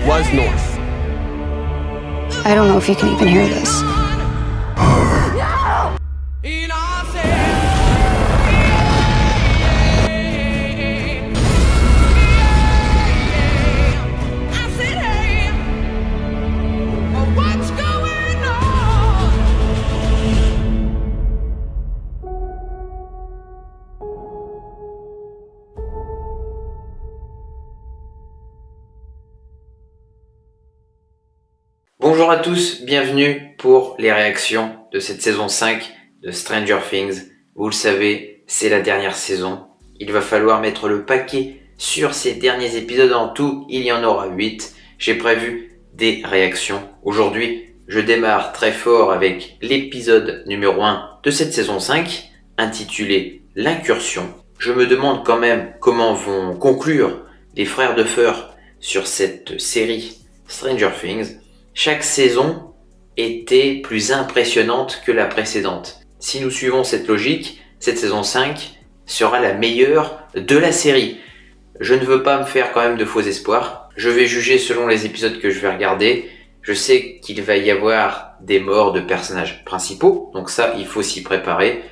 was north. I don't know if you can even hear this. Bonjour à tous, bienvenue pour les réactions de cette saison 5 de Stranger Things. Vous le savez, c'est la dernière saison. Il va falloir mettre le paquet sur ces derniers épisodes. En tout, il y en aura 8. J'ai prévu des réactions. Aujourd'hui, je démarre très fort avec l'épisode numéro 1 de cette saison 5, intitulé L'incursion. Je me demande quand même comment vont conclure les frères Duffer sur cette série Stranger Things. Chaque saison était plus impressionnante que la précédente. Si nous suivons cette logique, cette saison 5 sera la meilleure de la série. Je ne veux pas me faire quand même de faux espoirs. Je vais juger selon les épisodes que je vais regarder. Je sais qu'il va y avoir des morts de personnages principaux, donc ça, il faut s'y préparer.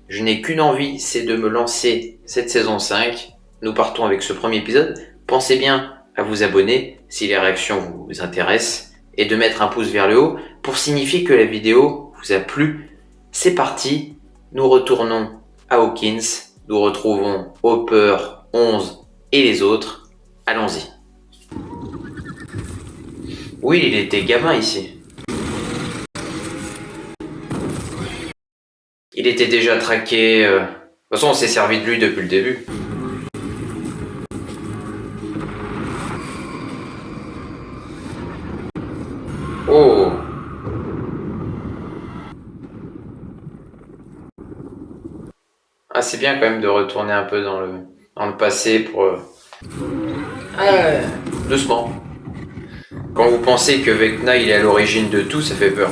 Je n'ai qu'une envie, c'est de me lancer cette saison 5. Nous partons avec ce premier épisode. Pensez bien à vous abonner si les réactions vous intéressent et de mettre un pouce vers le haut pour signifier que la vidéo vous a plu. C'est parti, nous retournons à Hawkins, nous retrouvons Hopper, 11 et les autres. Allons-y. Oui, il était gamin ici. Il était déjà traqué. De toute façon, on s'est servi de lui depuis le début. Oh! Ah, c'est bien quand même de retourner un peu dans le passé pour... doucement. Quand vous pensez que Vecna il est à l'origine de tout, ça fait peur.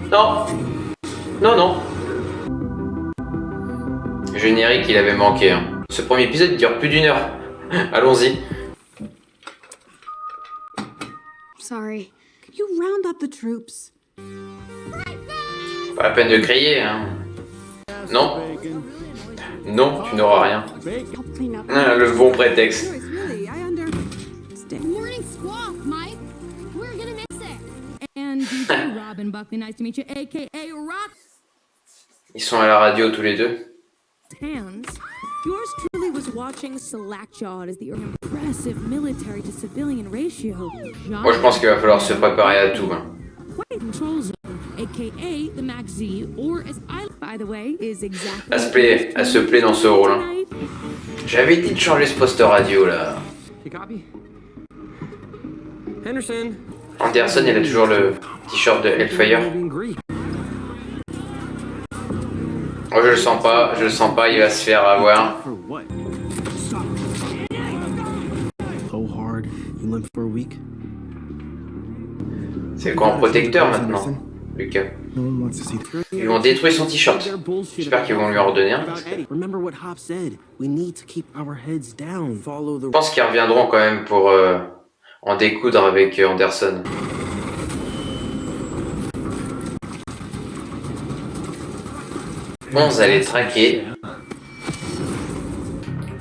Non! Non, non! Générique, il avait manqué. Hein. Ce premier épisode dure plus d'1 heure. Allons-y. Sorry. Could you round up the troops? Pas la peine de crier, hein. Non. Non, tu n'auras rien. Ah, le bon prétexte. Morning squawk, Mike. We're gonna miss it. And DJ Robin Buckley, nice to meet you, aka Rock. Ils sont à la radio tous les deux. Hands. Yours truly was watching Slackjawed as the impressive military to civilian ratio. Moi, je pense qu'il va falloir se préparer à tout. Hein. Control zone, aka the Max Z, or as I, by the way, is exactly. Elle se plaît dans ce rôle. Hein. J'avais dit de changer ce poste radio là. Henderson. Anderson, il a toujours le t-shirt de Hellfire. Oh, je le sens pas, il va se faire avoir. C'est le grand protecteur maintenant, Lucas. Ils vont détruire son t-shirt. J'espère qu'ils vont lui en redonner un. Je pense qu'ils reviendront quand même pour en découdre avec Anderson. Onze allait traquer.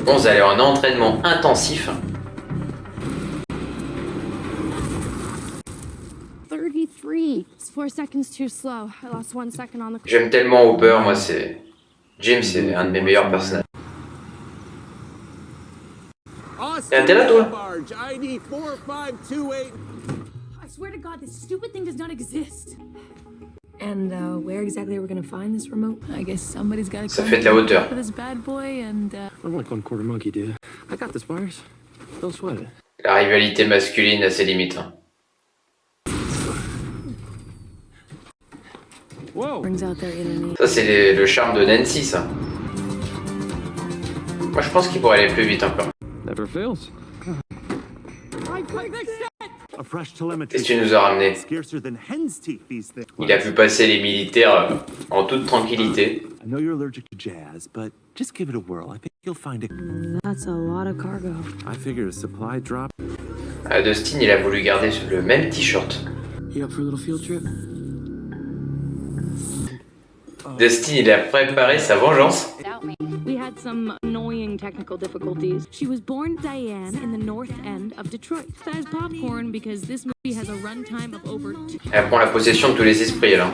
11 allait en entraînement intensif. 33. It's 4 seconds too slow. I lost 1 second on the. J'aime tellement Hopper, moi c'est... Jim, c'est un de mes meilleurs personnages. Et t'es là toi? I swear to God, this stupid thing does not exist. And where exactly are we gonna find this remote? I guess somebody's gotta. Ça fait de la hauteur. For this bad boy and. I'm like 1/4 monkey, dude. I got this, Myers. Don't sweat it. La rivalité masculine a ses limites. Hein. Brings out their enemy. Ça c'est le charme de Nancy, ça. Moi je pense qu'il pourrait aller plus vite encore. Never fails. Qu'est-ce que tu nous as ramené? Il a pu passer les militaires en toute tranquillité. I know you're allergic to jazz, but just give it a whirl. I think you'll find it. That's a lot of cargo. I figured a supply drop. Dustin, il a voulu garder le même t-shirt. You up for a little field trip? Dustin, il a préparé sa vengeance. We had some annoying technical difficulties. She was born Diane in the north end of Detroit. That is popcorn because this movie has a runtime of over 2. Elle prend la possession de tous les esprits, là.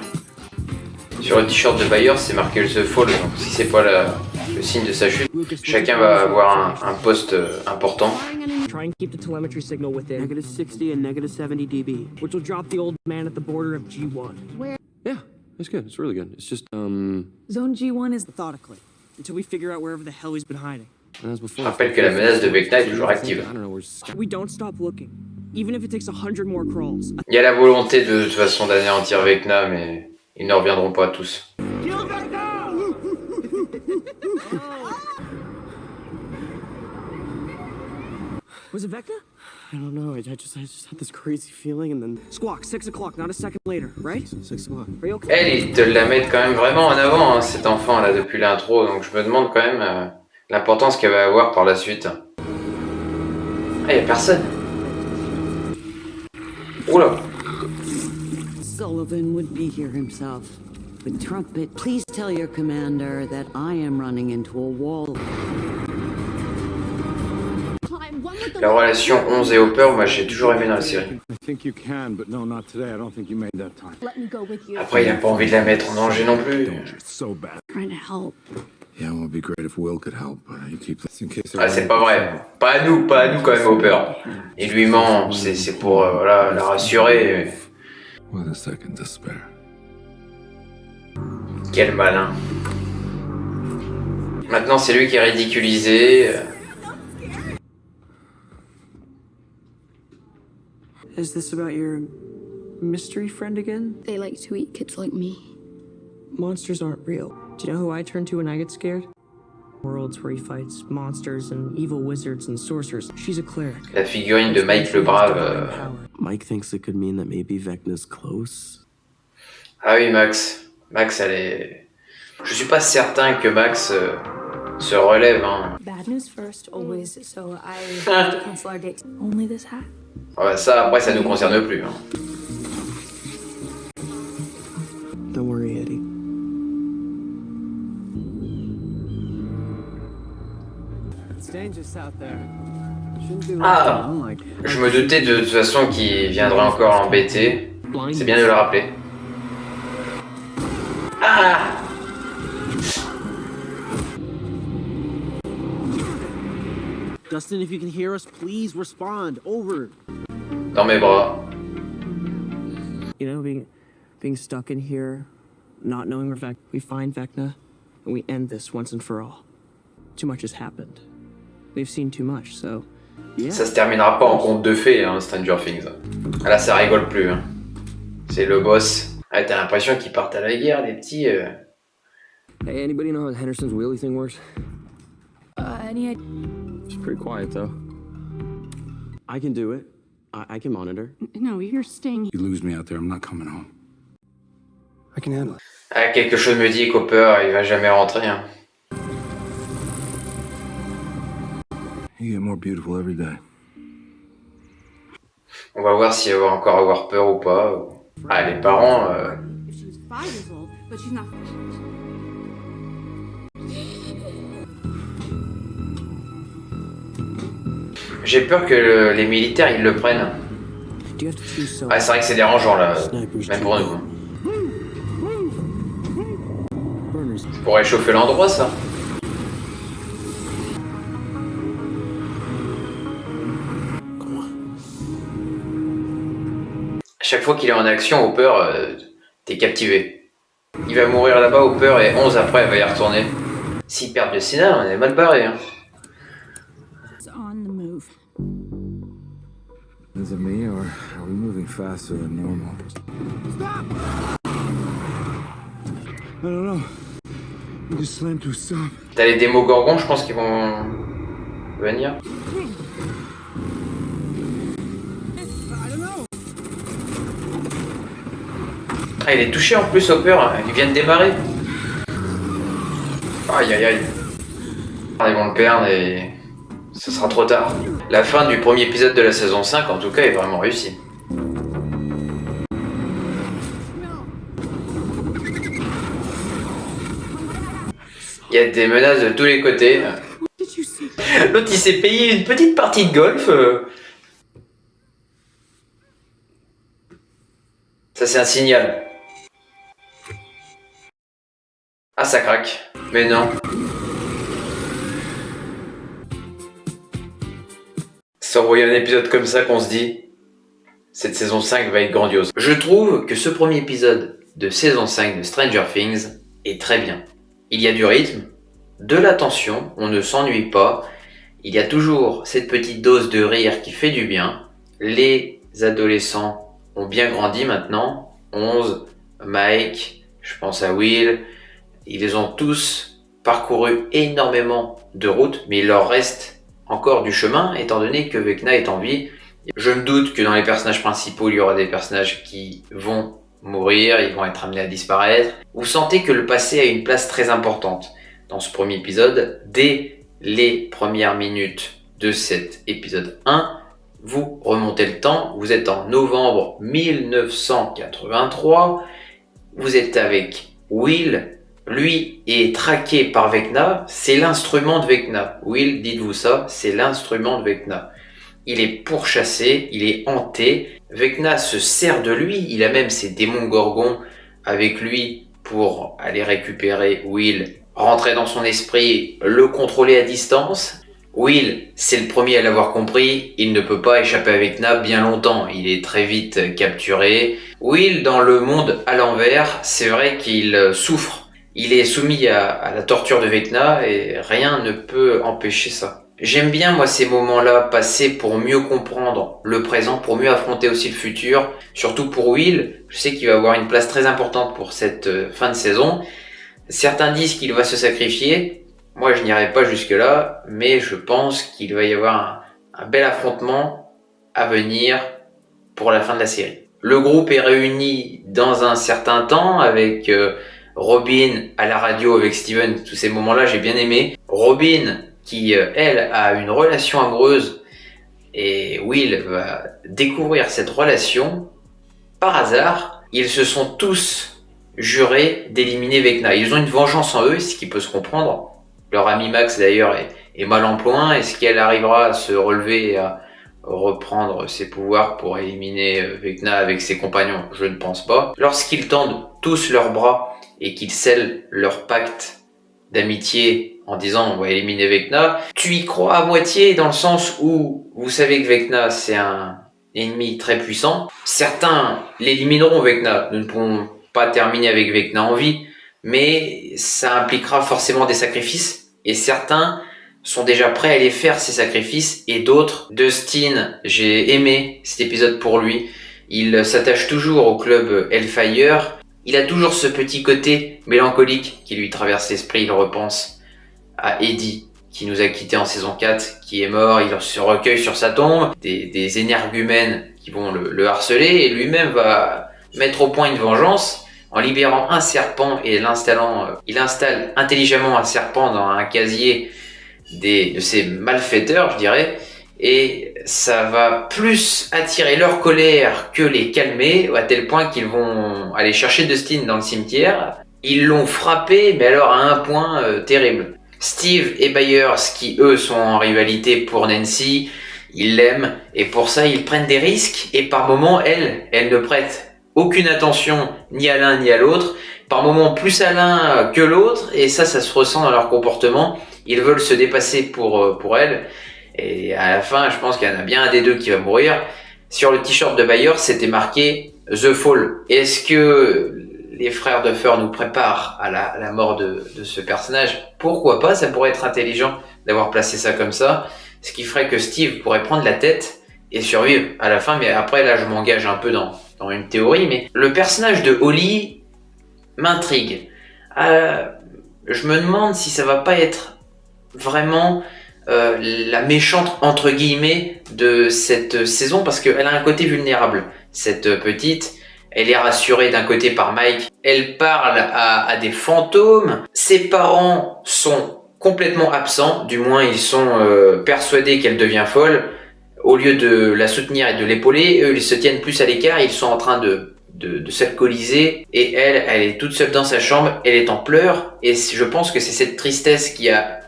Sur le t-shirt de Bayer, c'est marqué The Fall. Donc si c'est pas le signe de sa chute, chacun va avoir un poste important. Try and keep the telemetry signal within, Negative 60 and negative 70 dB. which will drop the old man at the border of G1. Yeah, it's good. It's really good. It's just, Zone G1 is Methodically, until we figure out wherever the hell he's been hiding. as before. Je rappelle que la menace de Vecna est toujours active. I don't know, we're just... We don't stop looking, even if it takes 100 more crawls. Il y a la volonté de toute façon d'anéantir Vecna, mais ils ne reviendront pas tous. Was it Vecna? I don't know. I just had this crazy feeling, and then Squawk, 6 o'clock, not a second later, right? 6 o'clock. Are you okay? Elle, ils te la mettent quand même vraiment en avant, hein, cet enfant là, depuis l'intro, donc je me demande quand même l'importance qu'elle va avoir par la suite. Ah, y a personne. Oula. Sullivan would be here himself. With trumpet, please tell your commander that I am running into a wall. La relation 11 et Hopper, moi j'ai toujours aimé dans la série. I think you can, but no, not today. I don't think you made that time. Let me go with you. Après, il a pas envie de la mettre en danger non plus. It's so bad. Trying to help. Yeah, it would be great if Will could help, but you keep this in case. Ah, c'est pas vrai. Pas à nous quand même, Hopper. Il lui ment, c'est pour voilà, la rassurer. With a second to spare. Quel malin. Maintenant, c'est lui qui est ridiculisé. Is this about your mystery friend again? They like to eat kids like me. Monsters aren't real. Do you know who I turn to when I get scared? Worlds where he fights monsters and evil wizards and sorcerers. She's a cleric. La figurine de Mike le Brave. Mike thinks it could mean that maybe Vecna's close. Ah oui, Max. Max, elle est... Je suis pas certain que Max se relève, hein. Bad news first, always. So I have to cancel our date. Only this hat. Ouais, ça, après, ça nous concerne plus, hein. Don't worry, Eddie. It's dangerous out there. Shouldn't be left Ah, alone like. je me doutais de toute façon qu'il viendrait encore l'embêter. C'est bien de le rappeler. Ah! Dustin, if you can hear us, please respond. Over. Dans mes bras. You know, being stuck in here, not knowing where we find Vecna, and we end this once and for all. Too much has happened. We've seen too much, so Ça se terminera pas en conte de fées, hein, Stranger Things. Là, ça rigole plus, hein. C'est le boss. Ah, t'as l'impression qu'ils partent à la guerre, les petits. Hey, anybody know how Henderson's wheelie thing works? Any idea? It's pretty quiet though. I can do it. I can monitor. No, you're staying. You lose me out there, I'm not coming home. I can handle it. Ah, quelque chose me dit qu'Hopper, il va jamais rentrer, hein. You get more beautiful every day. On va voir s'il va encore avoir peur ou pas. Ah, les parents... She was 5 years old, but she's not. J'ai peur que les militaires, ils le prennent. do you have to choose so? Ah, c'est vrai que c'est dérangeant, là. Même pour nous. Pour réchauffer l'endroit, ça. Chaque fois qu'il est en action, Hopper, t'es captivé. Il va mourir là-bas, Hopper, et 11 après, il va y retourner. S'ils perdent le Sénat, on est mal barré, hein. It's on the move. Is it me, or are we moving faster than normal? Stop! I don't know. We just slammed to a stop. T'as les démogorgons, je pense qu'ils vont venir. I don't know. Ah, il est touché en plus, Hopper. Il vient de démarrer. Aïe aïe aïe. Ils vont le perdre et ce sera trop tard. La fin du premier épisode de la saison 5, en tout cas, est vraiment réussie. Il y a des menaces de tous les côtés. L'autre, il s'est payé une petite partie de golf. Ça, c'est un signal. Ah, ça craque. Mais non. C'est en voyant un épisode comme ça qu'on se dit cette saison 5 va être grandiose. Je trouve que ce premier épisode de saison 5 de Stranger Things est très bien. Il y a du rythme, de la tension, on ne s'ennuie pas. Il y a toujours cette petite dose de rire qui fait du bien. Les adolescents ont bien grandi maintenant. 11, Mike, je pense à Will. Ils ont tous parcouru énormément de routes, mais il leur reste encore du chemin, étant donné que Vecna est en vie. Je me doute que dans les personnages principaux, il y aura des personnages qui vont mourir, ils vont être amenés à disparaître. Vous sentez que le passé a une place très importante dans ce premier épisode. Dès les premières minutes de cet épisode 1, vous remontez le temps, vous êtes en novembre 1983, vous êtes avec Will. Lui est traqué par Vecna, c'est l'instrument de Vecna. Will, dites-vous ça, c'est l'instrument de Vecna. Il est pourchassé, il est hanté. Vecna se sert de lui, il a même ses démons gorgons avec lui pour aller récupérer Will, rentrer dans son esprit, le contrôler à distance. Will, c'est le premier à l'avoir compris, il ne peut pas échapper à Vecna bien longtemps, il est très vite capturé. Will, dans le monde à l'envers, c'est vrai qu'il souffre. Il est soumis à la torture de Vecna et rien ne peut empêcher ça. J'aime bien moi ces moments-là passés pour mieux comprendre le présent, pour mieux affronter aussi le futur. Surtout pour Will, je sais qu'il va avoir une place très importante pour cette fin de saison. Certains disent qu'il va se sacrifier. Moi je n'irai pas jusque là, mais je pense qu'il va y avoir un bel affrontement à venir pour la fin de la série. Le groupe est réuni dans un certain temps avec Robin à la radio avec Steven. Tous ces moments-là j'ai bien aimé. Robin qui, elle, a une relation amoureuse et Will va découvrir cette relation par hasard. Ils se sont tous jurés d'éliminer Vecna. Ils ont une vengeance en eux, ce qui peut se comprendre. Leur ami Max, d'ailleurs, est mal en point. Est-ce qu'elle arrivera à se relever et à reprendre ses pouvoirs pour éliminer Vecna avec ses compagnons? Je ne pense pas. Lorsqu'ils tendent tous leurs bras et qu'ils scellent leur pacte d'amitié en disant on va éliminer Vecna, tu y crois à moitié dans le sens où vous savez que Vecna c'est un ennemi très puissant. Certains l'élimineront Vecna, nous ne pourrons pas terminer avec Vecna en vie, mais ça impliquera forcément des sacrifices et certains sont déjà prêts à aller faire ces sacrifices et d'autres, Dustin, j'ai aimé cet épisode pour lui, il s'attache toujours au club Hellfire. Il a toujours ce petit côté mélancolique qui lui traverse l'esprit, il repense à Eddie qui nous a quittés en saison 4, qui est mort, il se recueille sur sa tombe, des énergumènes qui vont le harceler et lui-même va mettre au point une vengeance en libérant un serpent et l'installant. Il installe intelligemment un serpent dans un casier de ces malfaiteurs, je dirais, et ça va plus attirer leur colère que les calmer, à tel point qu'ils vont aller chercher Dustin dans le cimetière. Ils l'ont frappé, mais alors à un point terrible. Steve et Byers, qui eux sont en rivalité pour Nancy, ils l'aiment, et pour ça ils prennent des risques, et par moments, elle ne prête aucune attention ni à l'un ni à l'autre, par moments plus à l'un que l'autre, et ça se ressent dans leur comportement. Ils veulent se dépasser pour elle, et à la fin, je pense qu'il y en a bien un des deux qui va mourir. Sur le t-shirt de Byers, c'était marqué The Fall. Est-ce que les frères Duffer nous préparent à la mort de ce personnage? Pourquoi pas, ça pourrait être intelligent d'avoir placé ça comme ça, ce qui ferait que Steve pourrait prendre la tête et survivre à la fin. Mais après, là, je m'engage un peu dans une théorie, mais le personnage de Holly m'intrigue. Je me demande si ça va pas être vraiment la méchante entre guillemets de cette saison, parce qu'elle a un côté vulnérable, cette petite. Elle est rassurée d'un côté par Mike. Elle parle à des fantômes. Ses parents sont complètement absents. Du moins, ils sont persuadés qu'elle devient folle. Au lieu de la soutenir et de l'épauler, eux, ils se tiennent plus à l'écart. Ils sont en train de s'alcooliser. Et elle est toute seule dans sa chambre. Elle est en pleurs. Et je pense que c'est cette tristesse qui a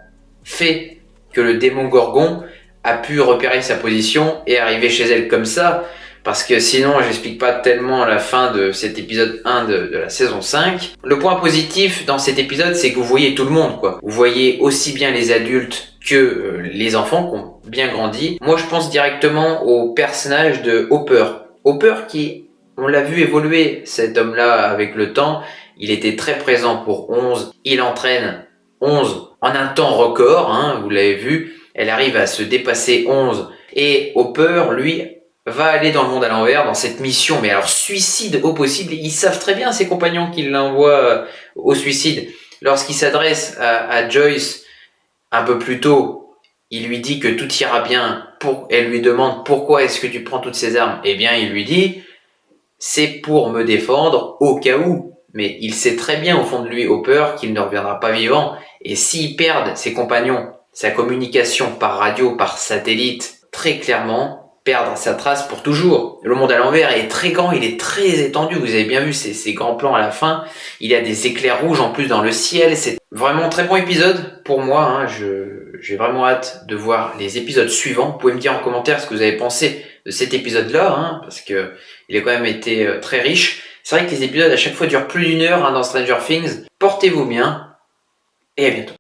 fait que le démon Gorgon a pu repérer sa position et arriver chez elle comme ça. Parce que sinon, j'explique pas tellement la fin de cet épisode 1 de la saison 5. Le point positif dans cet épisode, c'est que vous voyez tout le monde, quoi. Vous voyez aussi bien les adultes que les enfants qui ont bien grandi. Moi, je pense directement au personnage de Hopper. Hopper qui, on l'a vu évoluer, cet homme-là, avec le temps. Il était très présent pour 11. Il entraîne 11 en un temps record, hein, vous l'avez vu. Elle arrive à se dépasser 11. Et Hopper, lui, va aller dans le monde à l'envers, dans cette mission, mais alors suicide au possible. Ils savent très bien, ses compagnons, qu'ils l'envoient au suicide. Lorsqu'il s'adresse à Joyce un peu plus tôt, il lui dit que tout ira bien. Elle lui demande pourquoi est-ce que tu prends toutes ces armes. Eh bien, il lui dit, c'est pour me défendre au cas où. Mais il sait très bien au fond de lui, Hopper, qu'il ne reviendra pas vivant. Et s'il perd ses compagnons, sa communication par radio, par satellite, très clairement, perdre sa trace pour toujours. Le monde à l'envers est très grand, il est très étendu. Vous avez bien vu ces grands plans à la fin. Il y a des éclairs rouges en plus dans le ciel. C'est vraiment un très bon épisode pour moi. Hein. J'ai vraiment hâte de voir les épisodes suivants. Vous pouvez me dire en commentaire ce que vous avez pensé de cet épisode-là, hein, parce que il a quand même été très riche. C'est vrai que les épisodes à chaque fois durent plus d'1 heure, hein, dans Stranger Things. Portez-vous bien et à bientôt.